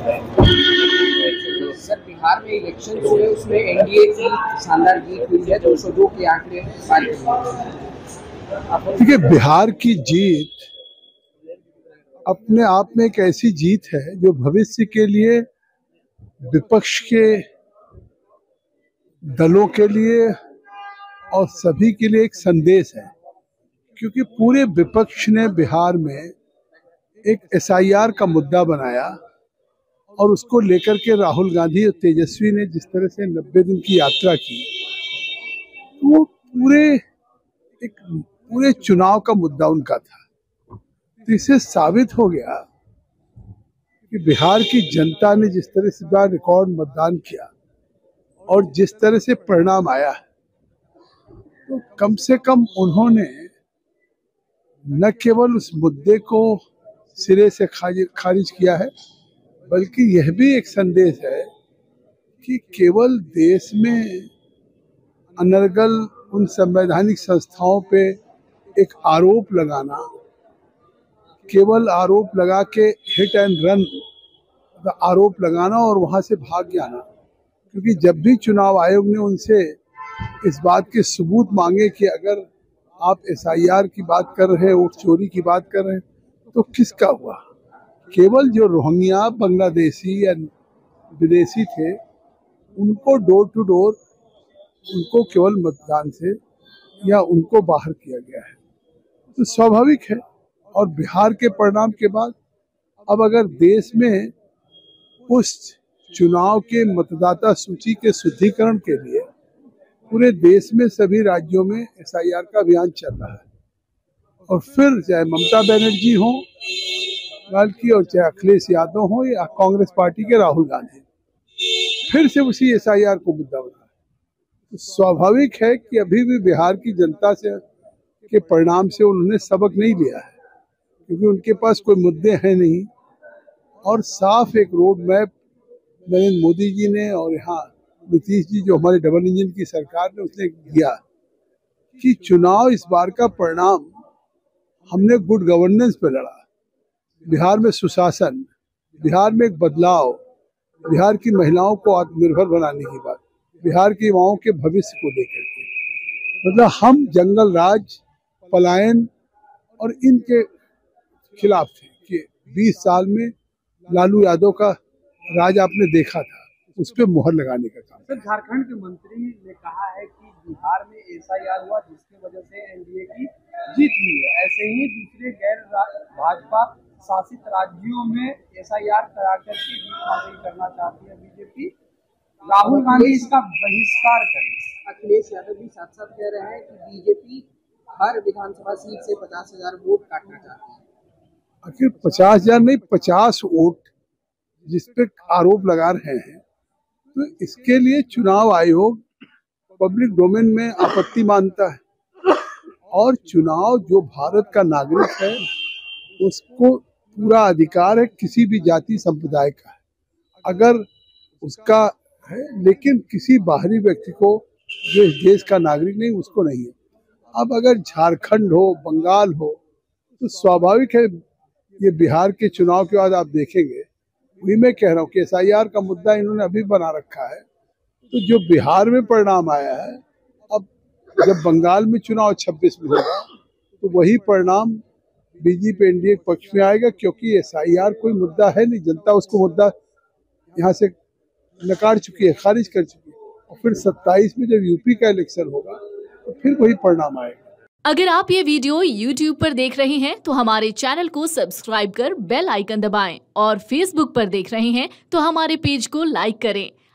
Sir, Bihar में election हुए, उसमें एनडीए की शानदार जीत हुई है, 202 के आंकड़े पार किए। देखिए, बिहार की जीत अपने आप में एक ऐसी जीत है जो भविष्य के लिए विपक्ष के दलों के लिए और सभी के लिए एक संदेश है, क्योंकि पूरे विपक्ष ने बिहार में एक एसआईआर का मुद्दा बनाया और उसको लेकर के राहुल गांधी और तेजस्वी ने जिस तरह से 90 दिन की यात्रा की, वो पूरे चुनाव का मुद्दा उनका था। तो इससे साबित हो गया कि बिहार की जनता ने जिस तरह से बार रिकॉर्ड मतदान किया और जिस तरह से परिणाम आया, तो कम से कम उन्होंने न केवल उस मुद्दे को सिरे से खारिज किया है, बल्कि यह भी एक संदेश है कि केवल देश में अनर्गल उन संवैधानिक संस्थाओं पे एक आरोप लगाना, केवल आरोप लगा के हिट एंड रन आरोप लगाना और वहां से भाग जाना, क्योंकि जब भी चुनाव आयोग ने उनसे इस बात के सबूत मांगे कि अगर आप एसआईआर की बात कर रहे हैं, वोट चोरी की बात कर रहे हैं, तो किसका हुआ? केवल जो रोहिंग्या बांग्लादेशी या विदेशी थे, उनको डोर टू डोर, उनको केवल मतदान से या उनको बाहर किया गया है। तो स्वाभाविक है। और बिहार के परिणाम के बाद अब अगर देश में उस चुनाव के मतदाता सूची के शुद्धिकरण के लिए पूरे देश में सभी राज्यों में एसआईआर का अभियान चल रहा है, और फिर चाहे ममता बनर्जी हो की और चाहे अखिलेश यादव हो या कांग्रेस पार्टी के राहुल गांधी, फिर से उसी एसआईआर को मुद्दा बना है। तो स्वाभाविक है कि अभी भी बिहार की जनता से के परिणाम से उन्होंने सबक नहीं लिया है, क्योंकि उनके पास कोई मुद्दे हैं नहीं और साफ एक रोड मैप नरेंद्र मोदी जी ने और यहाँ नीतीश जी जो हमारे डबल इंजन की सरकार ने उसने दिया कि चुनाव इस बार का परिणाम हमने गुड गवर्नेंस पे लड़ा, बिहार में सुशासन, बिहार में एक बदलाव, बिहार की महिलाओं को आत्मनिर्भर बनाने की बात, बिहार के युवाओं के भविष्य को लेकर के, मतलब हम जंगल राज, पलायन और इनके खिलाफ थे कि 20 साल में लालू यादव का राज आपने देखा था, उस पर मुहर लगाने का काम। सर, झारखंड के मंत्री ने कहा है कि बिहार में एसआईआर हुआ जिसकी वजह से एनडीए की जीत हुई है। ऐसे ही दूसरे गैर भाजपा शासित राज्यों में एसआईआर करा करके जीत हासिल करना चाहती है बीजेपी। राहुल गांधी इसका बहिष्कार करें। अखिलेश यादव भी साथ साथ कह रहे हैं कि बीजेपी हर विधानसभा सीट से 50,000 वोट काटना चाहती है। आखिर 50,000 नहीं, 50 वोट जिस पे आरोप लगा रहे हैं, तो इसके लिए चुनाव आयोग पब्लिक डोमेन में आपत्ति मानता है, और चुनाव जो भारत का नागरिक है उसको पूरा अधिकार है किसी भी जाति संप्रदाय का है, अगर उसका है, लेकिन किसी बाहरी व्यक्ति को जो इस देश का नागरिक नहीं उसको नहीं है। अब अगर झारखंड हो, बंगाल हो, तो स्वाभाविक है ये बिहार के चुनाव के बाद आप देखेंगे, वही मैं कह रहा हूँ कि एसआईआर का मुद्दा इन्होंने अभी बना रखा है। तो जो बिहार में परिणाम आया है, अब जब बंगाल में चुनाव 26 में होगा तो वही परिणाम बीजेपी एनडीए के पक्ष में आएगा, क्योंकि एसआईआर कोई मुद्दा है नहीं, जनता उसको मुद्दा यहाँ से नकार चुकी है, खारिज कर चुकी है। और फिर 27 में जब यूपी का इलेक्शन होगा तो फिर वही परिणाम आएगा। अगर आप ये वीडियो YouTube पर देख रहे हैं तो हमारे चैनल को सब्सक्राइब कर बेल आइकन दबाएं, और Facebook पर देख रहे हैं तो हमारे पेज को लाइक करें।